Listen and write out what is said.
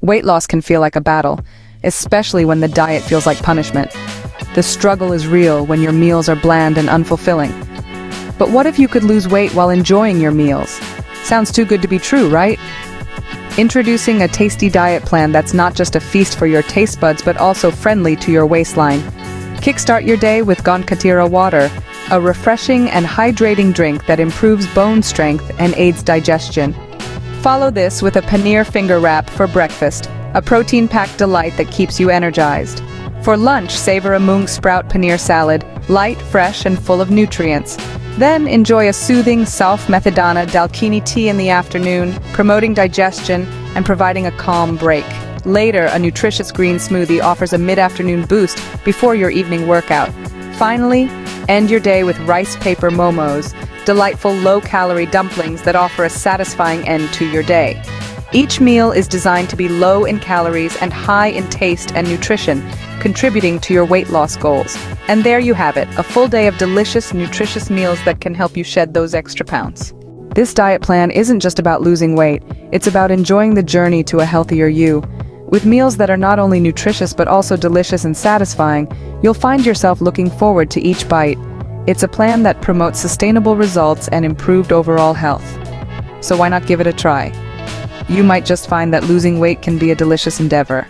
Weight loss can feel like a battle, especially when the diet feels like punishment. The struggle is real when your meals are bland and unfulfilling. But what if you could lose weight while enjoying your meals? Sounds too good to be true, right? Introducing a tasty diet plan that's not just a feast for your taste buds but also friendly to your waistline. Kickstart your day with Gonkatira water, a refreshing and hydrating drink that improves bone strength and aids digestion. Follow this with a paneer finger wrap for breakfast, a protein-packed delight that keeps you energized. For lunch, savor a mung sprout paneer salad, light, fresh, and full of nutrients. Then enjoy a soothing Sauf Methadona Dalkini tea in the afternoon, promoting digestion and providing a calm break. Later, a nutritious green smoothie offers a mid-afternoon boost before your evening workout. Finally, end your day with rice paper momos, delightful low-calorie dumplings that offer a satisfying end to your day. Each meal is designed to be low in calories and high in taste and nutrition, contributing to your weight loss goals. And there you have it, a full day of delicious, nutritious meals that can help you shed those extra pounds. This diet plan isn't just about losing weight, it's about enjoying the journey to a healthier you. With meals that are not only nutritious but also delicious and satisfying, you'll find yourself looking forward to each bite. It's a plan that promotes sustainable results and improved overall health. So why not give it a try? You might just find that losing weight can be a delicious endeavor.